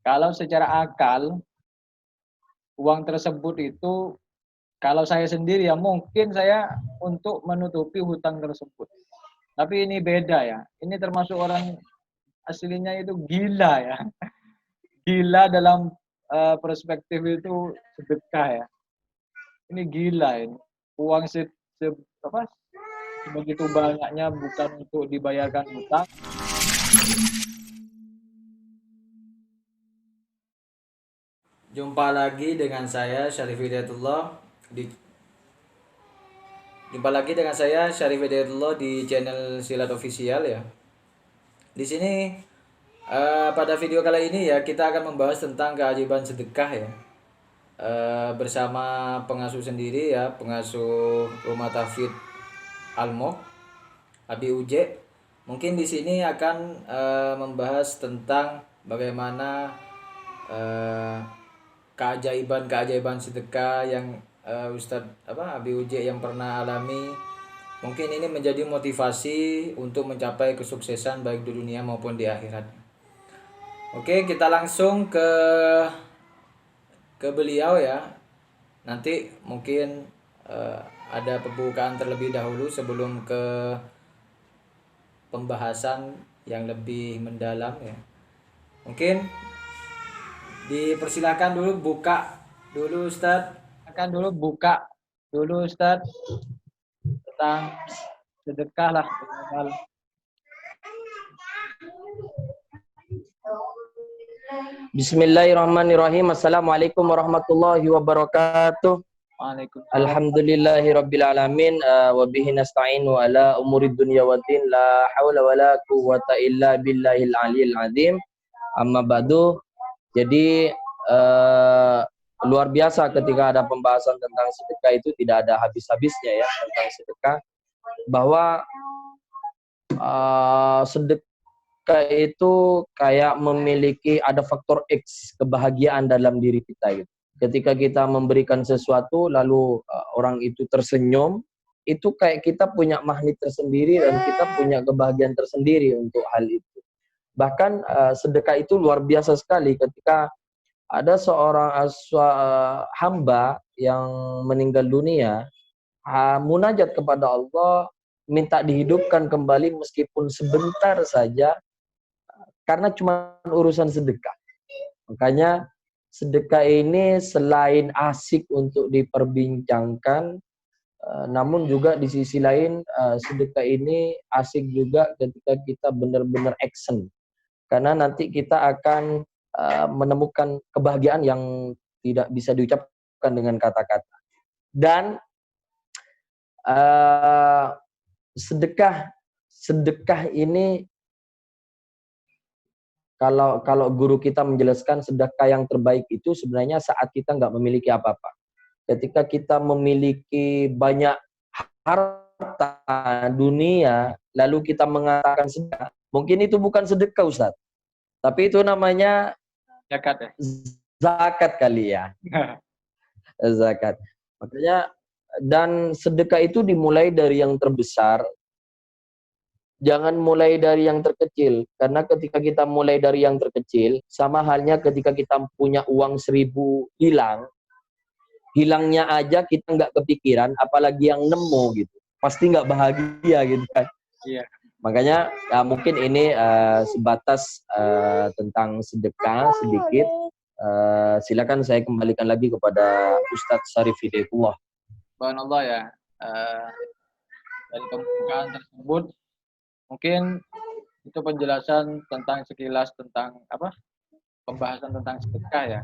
Kalau secara akal, uang tersebut itu, kalau saya sendiri ya mungkin saya untuk menutupi hutang tersebut. Tapi ini beda ya. Ini termasuk orang aslinya itu gila ya. Gila dalam perspektif itu sedekah ya. Ini gila ini. Uang apa, begitu banyaknya bukan untuk dibayarkan hutang. Jumpa lagi dengan saya Syarif Hidayatullah di channel Silat Official ya. Di sini pada video kali ini ya kita akan membahas tentang keajaiban sedekah ya. Bersama pengasuh sendiri ya, pengasuh Rumah Tafid Almo Abi Uje. Mungkin di sini akan membahas tentang bagaimana keajaiban sedekah yang Ustadz Abi Uje yang pernah alami. Mungkin ini menjadi motivasi untuk mencapai kesuksesan baik di dunia maupun di akhirat. Oke, kita langsung ke beliau ya. Nanti mungkin ada pembukaan terlebih dahulu sebelum ke pembahasan yang lebih mendalam ya. Mungkin dipersilakan dulu buka dulu Ustadz. Akan dulu buka dulu Ustadz tentang sedekah lah. Bismillahirrahmanirrahim. Assalamualaikum warahmatullahi wabarakatuh. Waalaikumsalam. Alhamdulillahirabbil alamin wa bihi nasta'inu ala umurid dunya waddin la haula wala quwwata illa billahil aliyil azim. Amma ba'du. Jadi luar biasa ketika ada pembahasan tentang sedekah itu tidak ada habis-habisnya ya tentang sedekah, bahwa sedekah itu kayak memiliki ada faktor X kebahagiaan dalam diri kita gitu. Ketika kita memberikan sesuatu lalu orang itu tersenyum, itu kayak kita punya magnet tersendiri dan kita punya kebahagiaan tersendiri untuk hal itu. Bahkan sedekah itu luar biasa sekali ketika ada seorang hamba yang meninggal dunia, munajat kepada Allah, minta dihidupkan kembali meskipun sebentar saja, karena cuma urusan sedekah. Makanya sedekah ini selain asik untuk diperbincangkan, namun juga di sisi lain sedekah ini asik juga ketika kita benar-benar action. Karena nanti kita akan menemukan kebahagiaan yang tidak bisa diucapkan dengan kata-kata. Dan sedekah ini kalau guru kita menjelaskan sedekah yang terbaik itu sebenarnya saat kita nggak memiliki apa-apa. Ketika kita memiliki banyak harta dunia, lalu kita mengatakan sedekah, mungkin itu bukan sedekah Ustaz, tapi itu namanya Zakat ya. Zakat kali ya. Zakat. Makanya dan sedekah itu dimulai dari yang terbesar. Jangan mulai dari yang terkecil, karena ketika kita mulai dari yang terkecil, sama halnya ketika kita punya uang 1.000 hilangnya aja kita nggak kepikiran, apalagi yang nemu gitu, pasti nggak bahagia gitu kan. Iya. Makanya mungkin ini sebatas tentang sedekah sedikit. Silakan saya kembalikan lagi kepada Ustadz Syarif Hidayatullah. Subhanallah ya. Dari pembukaan tersebut mungkin itu penjelasan tentang sekilas tentang pembahasan tentang sedekah ya.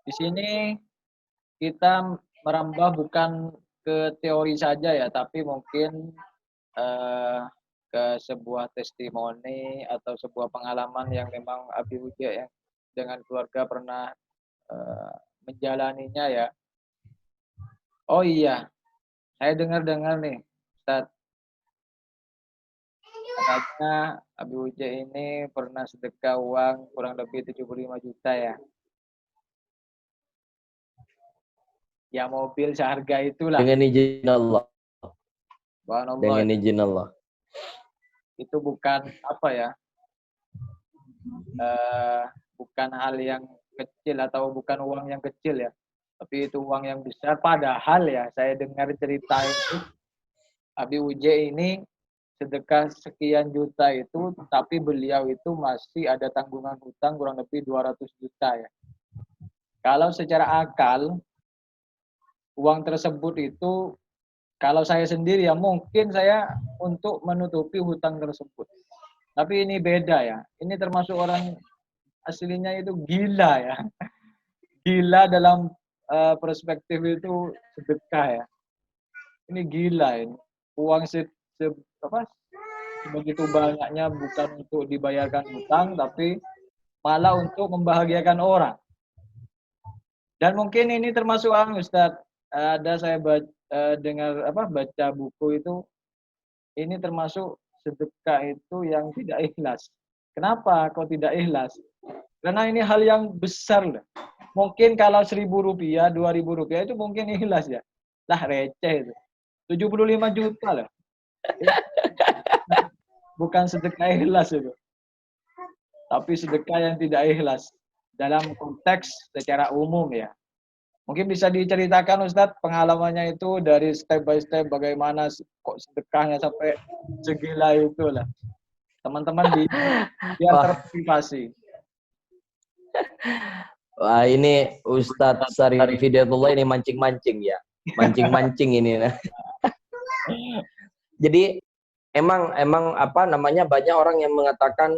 Di sini kita merambah bukan ke teori saja ya, tapi mungkin ke sebuah testimoni atau sebuah pengalaman yang memang Abi Uje yang dengan keluarga pernah menjalaninya ya. Oh iya, saya dengar-dengar nih, Ustaz, katanya Abi Uje ini pernah sedekah uang kurang lebih 75 juta ya. Ya mobil seharga itulah. Dengan izin Allah. Subhanallah. Dengan izin Allah. Itu bukan bukan hal yang kecil atau bukan uang yang kecil ya, tapi itu uang yang besar. Padahal ya saya dengar cerita itu Abi Uje ini sedekah sekian juta itu, tapi beliau itu masih ada tanggungan hutang kurang lebih 200 juta ya. Kalau secara akal uang tersebut itu, kalau saya sendiri ya mungkin saya untuk menutupi hutang tersebut. Tapi ini beda ya. Ini termasuk orang aslinya itu gila ya. Gila dalam perspektif itu sedekah ya. Ini gila ini. Uang apa, begitu banyaknya bukan untuk dibayarkan hutang, tapi malah untuk membahagiakan orang. Dan mungkin ini termasuk Ustadz. Ada saya baca buku itu, ini termasuk sedekah itu yang tidak ikhlas. Kenapa kok tidak ikhlas? Karena ini hal yang besar loh. Mungkin kalau 1.000 rupiah, 2.000 rupiah itu mungkin ikhlas ya. Lah receh itu. 75 juta loh. Bukan sedekah ikhlas itu. Tapi sedekah yang tidak ikhlas. Dalam konteks secara umum ya. Mungkin bisa diceritakan Ustadz pengalamannya itu dari step by step bagaimana kok sedekahnya sampai segila itu lah. Teman-teman biar termotivasi. Wah, ini Ustadz Syarif Hidayatullah ini mancing-mancing ya. Mancing-mancing ini. Jadi emang apa namanya, banyak orang yang mengatakan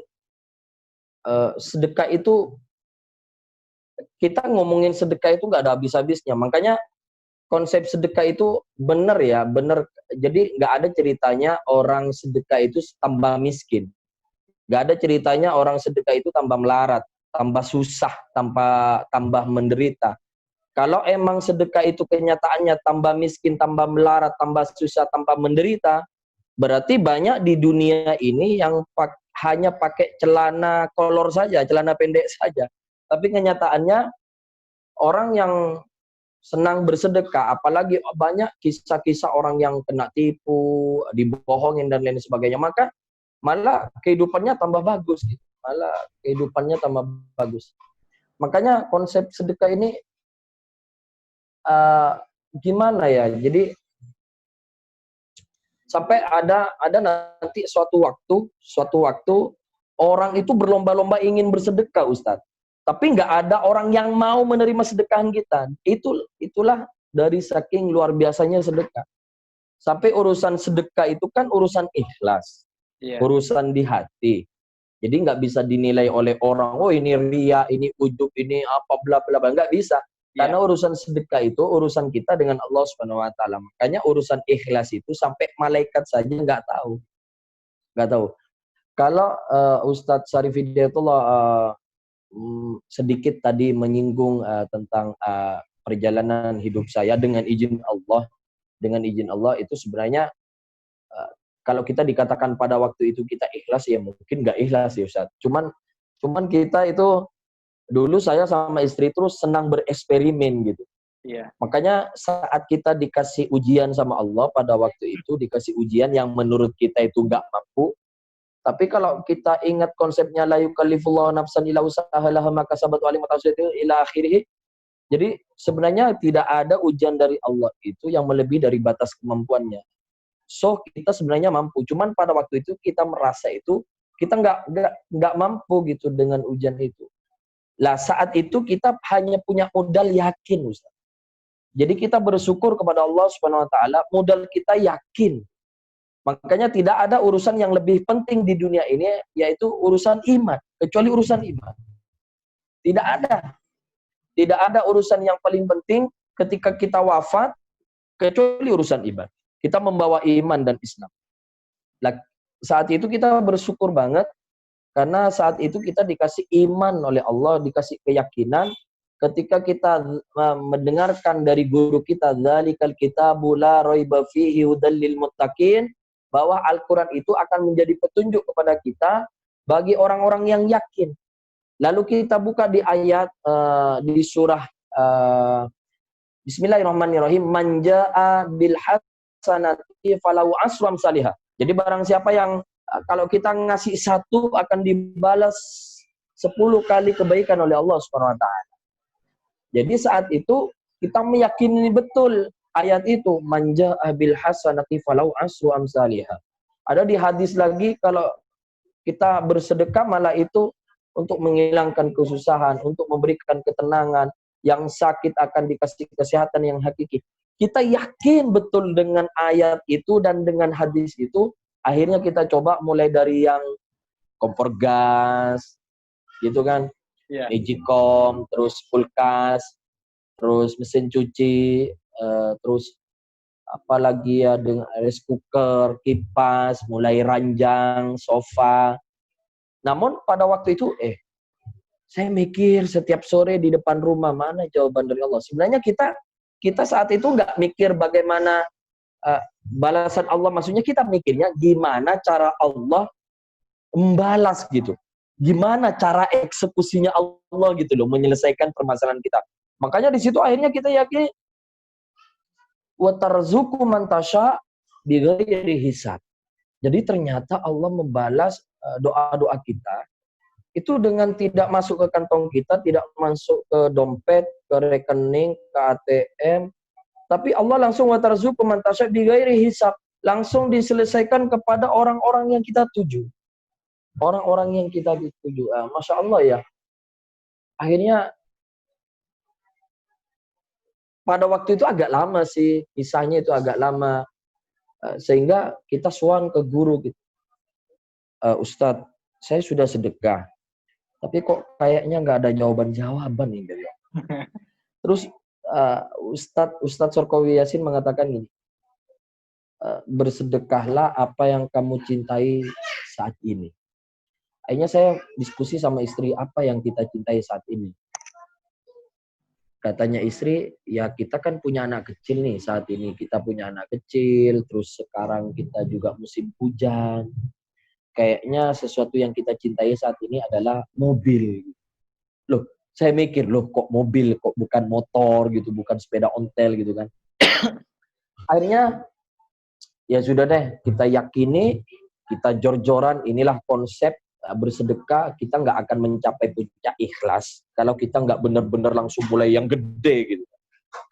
sedekah itu, kita ngomongin sedekah itu nggak ada habis-habisnya. Makanya konsep sedekah itu benar ya, benar. Jadi nggak ada ceritanya orang sedekah itu tambah miskin. Nggak ada ceritanya orang sedekah itu tambah melarat, tambah susah, tambah menderita. Kalau emang sedekah itu kenyataannya tambah miskin, tambah melarat, tambah susah, tambah menderita, berarti banyak di dunia ini yang hanya pakai celana kolor saja, celana pendek saja. Tapi kenyataannya orang yang senang bersedekah, apalagi banyak kisah-kisah orang yang kena tipu, dibohongin dan lain sebagainya, maka malah kehidupannya tambah bagus gitu. Malah kehidupannya tambah bagus. Makanya konsep sedekah ini gimana ya? Jadi sampai ada nanti suatu waktu orang itu berlomba-lomba ingin bersedekah, Ustadz. Tapi nggak ada orang yang mau menerima sedekahan kita. Itulah dari saking luar biasanya sedekah. Sampai urusan sedekah itu kan urusan ikhlas, urusan di hati. Jadi nggak bisa dinilai oleh orang, oh ini ria, ini ujub, ini apa bla bla bla, nggak bisa. Karena urusan sedekah itu urusan kita dengan Allah Subhanahu Wa Taala. Makanya urusan ikhlas itu sampai malaikat saja nggak tahu. Kalau Ustadz Syarif Hidayatullah sedikit tadi menyinggung tentang perjalanan hidup saya dengan izin Allah itu sebenarnya kalau kita dikatakan pada waktu itu kita ikhlas, ya mungkin nggak ikhlas ya Ustadz. Cuman kita itu dulu saya sama istri terus senang bereksperimen gitu. Iya. Makanya saat kita dikasih ujian sama Allah pada waktu itu, dikasih ujian yang menurut kita itu nggak mampu. Tapi kalau kita ingat konsepnya la yukallifullahu nafsan illa wus'aha ma kasabat wa ila akhirih. Jadi sebenarnya tidak ada ujian dari Allah itu yang melebihi dari batas kemampuannya. So kita sebenarnya mampu. Cuman pada waktu itu kita merasa itu kita nggak mampu gitu dengan ujian itu. Lah saat itu kita hanya punya modal yakin, Ustaz. Jadi kita bersyukur kepada Allah Subhanahu Wa Taala, modal kita yakin. Makanya tidak ada urusan yang lebih penting di dunia ini, yaitu urusan iman, kecuali urusan iman. Tidak ada. Tidak ada urusan yang paling penting ketika kita wafat, kecuali urusan iman. Kita membawa iman dan Islam. Saat itu kita bersyukur banget, karena saat itu kita dikasih iman oleh Allah, dikasih keyakinan, ketika kita mendengarkan dari guru kita, dzalikal kitabu la raiba fihi hudal lil muttaqin, bahwa Al-Quran itu akan menjadi petunjuk kepada kita bagi orang-orang yang yakin. Lalu kita buka di ayat di surah Bismillahirrahmanirrahim, man jaa bil hasanati falahu asru amsalihah. Jadi barang siapa yang kalau kita ngasih satu akan dibalas 10 kali kebaikan oleh Allah Subhanahu wa taala. Jadi saat itu kita meyakini betul ayat itu, manja abil hasanati falau asru amsalihah. Ada di hadis lagi, kalau kita bersedekah malah itu untuk menghilangkan kesusahan, untuk memberikan ketenangan, yang sakit akan dikasih kesehatan yang hakiki. Kita yakin betul dengan ayat itu dan dengan hadis itu, akhirnya kita coba mulai dari yang kompor gas, gitu kan, Iya. Magicom, terus kulkas, terus mesin cuci, terus apalagi ya, dengan rice cooker, kipas, mulai ranjang, sofa. Namun pada waktu itu saya mikir setiap sore di depan rumah, mana jawaban dari Allah. Sebenarnya kita saat itu nggak mikir bagaimana balasan Allah, maksudnya kita mikirnya gimana cara Allah membalas gitu. Gimana cara eksekusinya Allah gitu loh, menyelesaikan permasalahan kita. Makanya di situ akhirnya kita yakin wa tarzuqu man tasya bighairi hisab. Jadi ternyata Allah membalas doa-doa kita itu dengan tidak masuk ke kantong kita, tidak masuk ke dompet, ke rekening, ke ATM, tapi Allah langsung wa tarzuqu man tasya bighairi hisab, langsung diselesaikan kepada orang-orang yang kita tuju. Orang-orang yang kita tuju. Masya Allah ya. Akhirnya pada waktu itu agak lama sih, kisahnya itu agak lama. Sehingga kita suan ke guru gitu. Ustadz, saya sudah sedekah, tapi kok kayaknya nggak ada jawaban-jawaban nih dari Allah. Terus Ustadz Sorkowi Yasin mengatakan gini, bersedekahlah apa yang kamu cintai saat ini. Akhirnya saya diskusi sama istri, apa yang kita cintai saat ini. Katanya istri, ya kita kan punya anak kecil nih saat ini. Kita punya anak kecil, terus sekarang kita juga musim hujan. Kayaknya sesuatu yang kita cintai saat ini adalah mobil. Loh, saya mikir, loh kok mobil, kok bukan motor gitu, bukan sepeda ontel gitu kan. Akhirnya, ya sudah deh, kita yakini, kita jor-joran, inilah konsep bersedekah. Kita nggak akan mencapai puncak ikhlas kalau kita nggak benar-benar langsung mulai yang gede gitu.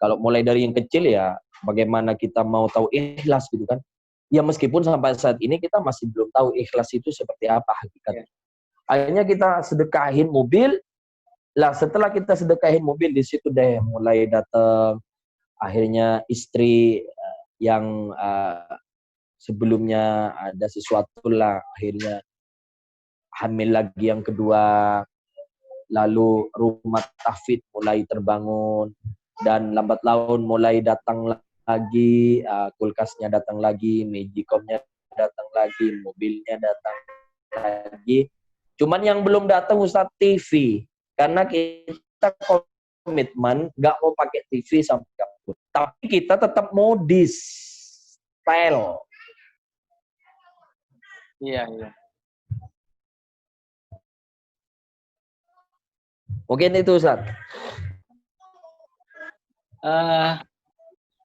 Kalau mulai dari yang kecil ya bagaimana kita mau tahu ikhlas gitu kan. Ya meskipun sampai saat ini kita masih belum tahu ikhlas itu seperti apa hakikatnya. Akhirnya kita sedekahin mobil. Lah setelah kita sedekahin mobil, di situ deh mulai datang akhirnya istri yang sebelumnya ada sesuatu lah, akhirnya hamil lagi yang kedua, lalu rumah tahfidz mulai terbangun, dan lambat laun mulai datang lagi, kulkasnya datang lagi, magicomnya datang lagi, mobilnya datang lagi. Cuman yang belum datang Ustadz TV, karena kita komitmen nggak mau pakai TV sampai kapan. Tapi kita tetap modis, style. Iya, iya. Mungkin itu Ustaz.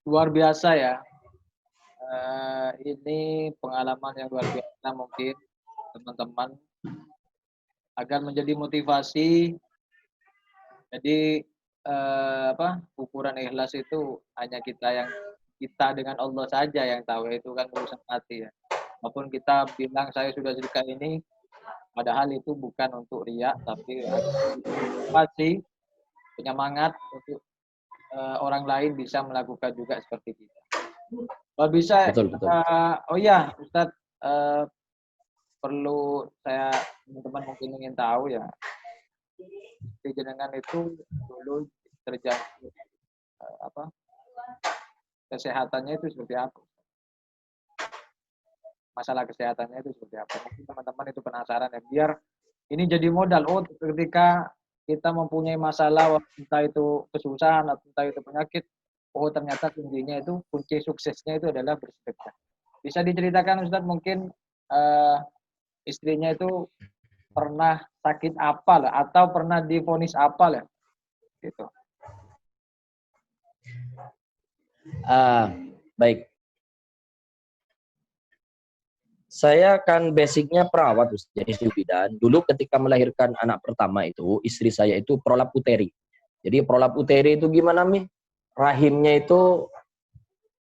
Luar biasa ya. Ini pengalaman yang luar biasa mungkin teman-teman, agar menjadi motivasi. Jadi ukuran ikhlas itu hanya kita dengan Allah saja yang tahu, itu kan urusan hati ya. Walaupun kita bilang saya sudah sedekah ini, padahal itu bukan untuk riya, tapi motivasi, penyemangat untuk orang lain bisa melakukan juga seperti kita. Kalau bisa, Betul. oh ya Ustadz, perlu saya, teman-teman mungkin ingin tahu ya, di jenengan itu dulu terjadi kesehatannya itu seperti apa? Masalah kesehatannya itu seperti apa? Mungkin teman-teman itu penasaran ya, biar ini jadi modal. Oh, ketika kita mempunyai masalah, entah itu kesusahan atau entah itu penyakit, oh ternyata kuncinya itu, kunci suksesnya itu adalah bersedekah. Bisa diceritakan Ustadz, mungkin istrinya itu pernah sakit apa lah, atau pernah divonis apa lah, gitu. Baik. Saya kan basicnya perawat, Ustaz, jadi istri bidan. Dulu ketika melahirkan anak pertama itu, istri saya itu prolaputeri. Jadi prolaputeri itu gimana, Mi? Rahimnya itu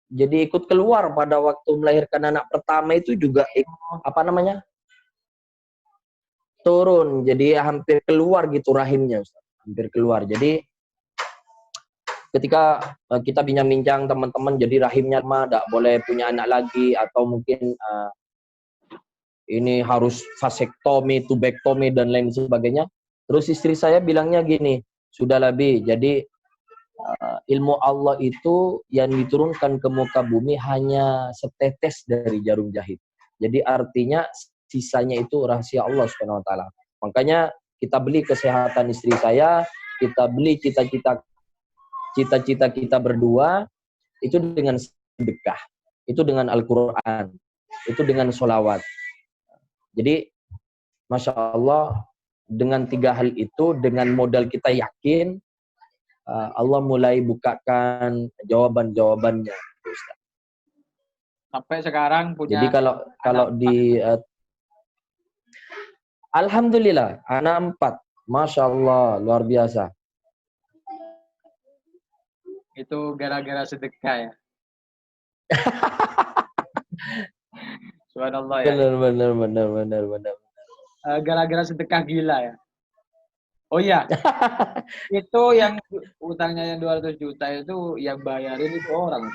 jadi ikut keluar pada waktu melahirkan anak pertama itu juga apa namanya? Turun. Jadi hampir keluar gitu rahimnya, Ustaz. Hampir keluar. Jadi ketika kita bincang-bincang teman-teman, jadi rahimnya mah tidak boleh punya anak lagi, atau mungkin ini harus vasektomi, tubektomi, dan lain sebagainya. Terus istri saya bilangnya gini, sudah lebih, jadi ilmu Allah itu yang diturunkan ke muka bumi hanya setetes dari jarum jahit. Jadi artinya sisanya itu rahasia Allah Subhanahu wa taala. Makanya kita beli kesehatan istri saya, kita beli cita-cita kita berdua itu dengan sedekah, itu dengan Al-Qur'an, itu dengan sholawat. Jadi Masya Allah, dengan 3 hal itu, dengan modal kita yakin, Allah mulai bukakan jawaban-jawabannya, Ustaz. Sampai sekarang punya. Jadi kalau di Alhamdulillah, anak 4. Masya Allah, luar biasa. Itu gara-gara sedekah ya. Subhanallah ya. Benar. Gara-gara sedekah gila ya. Oh iya, itu yang utangnya yang 200 juta itu yang bayarin itu orang.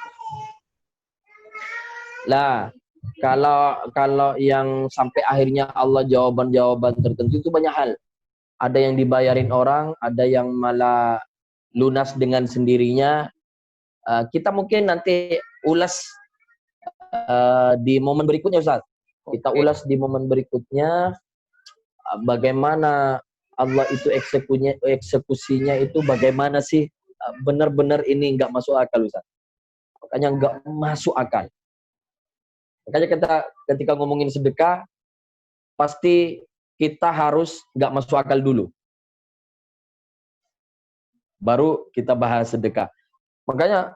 Lah, kalau yang sampai akhirnya Allah jawaban-jawaban tertentu itu banyak hal. Ada yang dibayarin orang, ada yang malah lunas dengan sendirinya. Kita mungkin nanti ulas di momen berikutnya, Ustaz. Kita ulas di momen berikutnya bagaimana Allah itu eksekusinya itu bagaimana sih, benar-benar ini nggak masuk akal, Ustaz. Makanya nggak masuk akal. Makanya kita ketika ngomongin sedekah, pasti kita harus nggak masuk akal dulu. Baru kita bahas sedekah. Makanya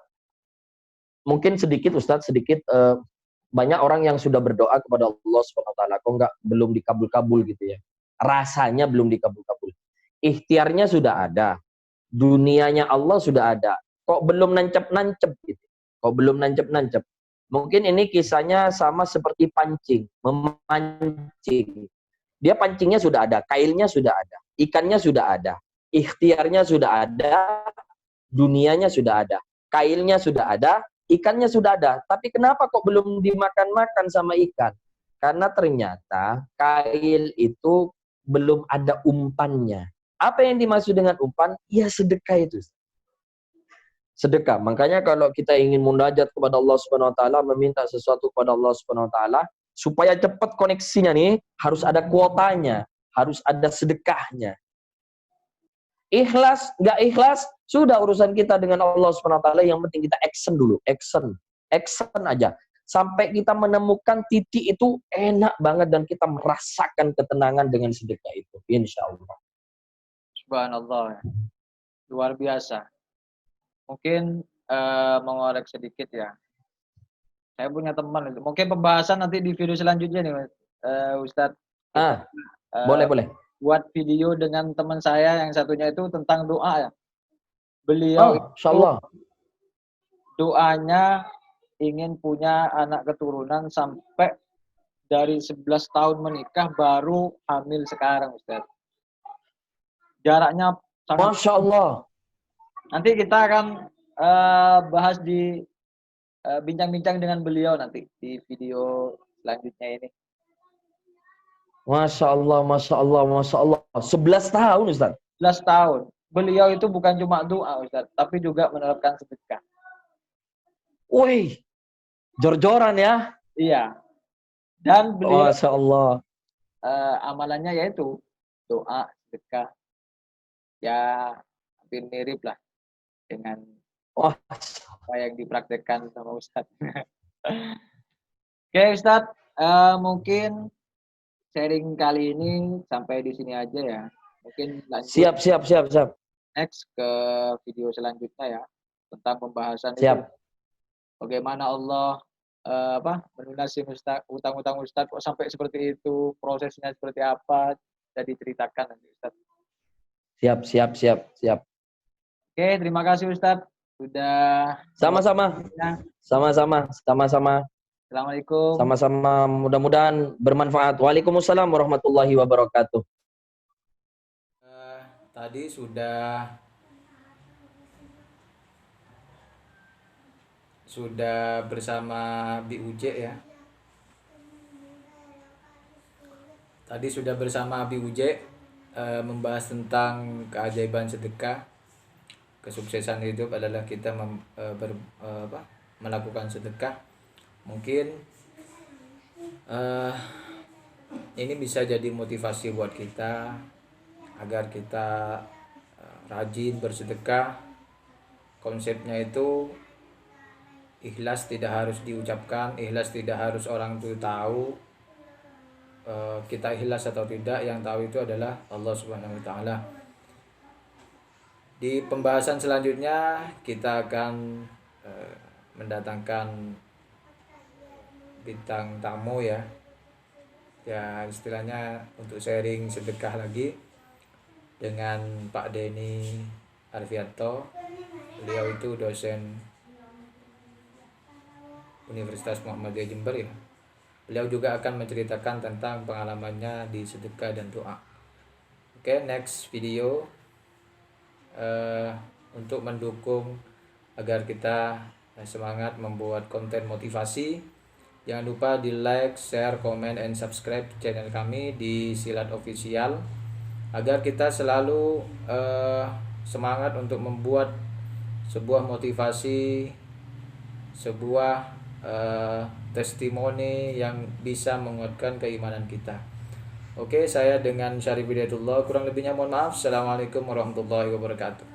mungkin sedikit, Ustaz, banyak orang yang sudah berdoa kepada Allah SWT, kok belum dikabul-kabul gitu ya. Rasanya belum dikabul-kabul. Ikhtiarnya sudah ada. Dunianya Allah sudah ada. Kok belum nancep-nancep gitu. Kok belum nancep-nancep. Mungkin ini kisahnya sama seperti pancing, memancing. Dia pancingnya sudah ada, kailnya sudah ada, ikannya sudah ada, ikhtiarnya sudah ada, dunianya sudah ada, kailnya sudah ada, ikannya sudah ada. Tapi kenapa kok belum dimakan-makan sama ikan? Karena ternyata kail itu belum ada umpannya. Apa yang dimaksud dengan umpan? Ya sedekah itu. Sedekah. Makanya kalau kita ingin munajat kepada Allah Subhanahu wa taala, meminta sesuatu kepada Allah Subhanahu wa taala, supaya cepat koneksinya nih, harus ada kuotanya, harus ada sedekahnya. Ikhlas, nggak ikhlas, sudah urusan kita dengan Allah Subhanahu wa taala, yang penting kita action dulu, action aja. Sampai kita menemukan titik itu enak banget dan kita merasakan ketenangan dengan sedekah itu, insya Allah. Subhanallah. Luar biasa. Mungkin mengorek sedikit ya. Saya punya teman itu. Mungkin pembahasan nanti di video selanjutnya nih, Ustadz. Boleh. Buat video dengan teman saya yang satunya itu tentang doa ya. Beliau insyaallah doanya ingin punya anak keturunan sampai dari 11 tahun menikah baru hamil sekarang, Ustaz. Jaraknya sangat. Masya Allah. Nanti kita akan bahas di bincang-bincang dengan beliau nanti di video selanjutnya ini. Masya Allah. 11 tahun, Ustaz. 11 tahun. Beliau itu bukan cuma doa, Ustaz, tapi juga menerapkan sedekah. Wih, jor-joran ya. Iya. Dan beliau, Masya Allah, amalannya yaitu doa, sedekah. Ya, hampir mirip lah dengan apa yang dipraktekkan sama Ustaz. Oke, Ustaz, mungkin sharing kali ini sampai di sini aja ya. Mungkin lanjut. Siap. Next ke video selanjutnya ya, tentang pembahasan Siap. itu. Bagaimana Allah melunasi utang-utang Ustadz kok sampai seperti itu, prosesnya seperti apa, jadi ceritakan nanti Ustadz. Siap. Oke, terima kasih Ustadz sudah Sama-sama. ya. Sama-sama. Assalamualaikum. Sama-sama, mudah-mudahan bermanfaat. Waalaikumsalam warahmatullahi wabarakatuh. Tadi sudah bersama Abi Uje ya. Tadi sudah bersama Abi Uje membahas tentang keajaiban sedekah. Kesuksesan hidup adalah kita melakukan sedekah. Mungkin ini bisa jadi motivasi buat kita agar kita rajin bersedekah. Konsepnya itu ikhlas tidak harus diucapkan, ikhlas tidak harus orang itu tahu kita ikhlas atau tidak, yang tahu itu adalah Allah Subhanahu wa taala. Di pembahasan selanjutnya kita akan mendatangkan bintang tamu ya istilahnya untuk sharing sedekah lagi dengan Pak Denny Arfianto. Beliau itu dosen Universitas Muhammadiyah Jember ya. Beliau juga akan menceritakan tentang pengalamannya di sedekah dan doa. Oke, next video untuk mendukung agar kita semangat membuat konten motivasi. Jangan lupa di like, share, comment, and subscribe channel kami di Silat Official agar kita selalu semangat untuk membuat sebuah motivasi, sebuah testimoni yang bisa menguatkan keimanan kita. Oke, saya dengan Syarif Hidayatullah, kurang lebihnya mohon maaf. Assalamualaikum warahmatullahi wabarakatuh.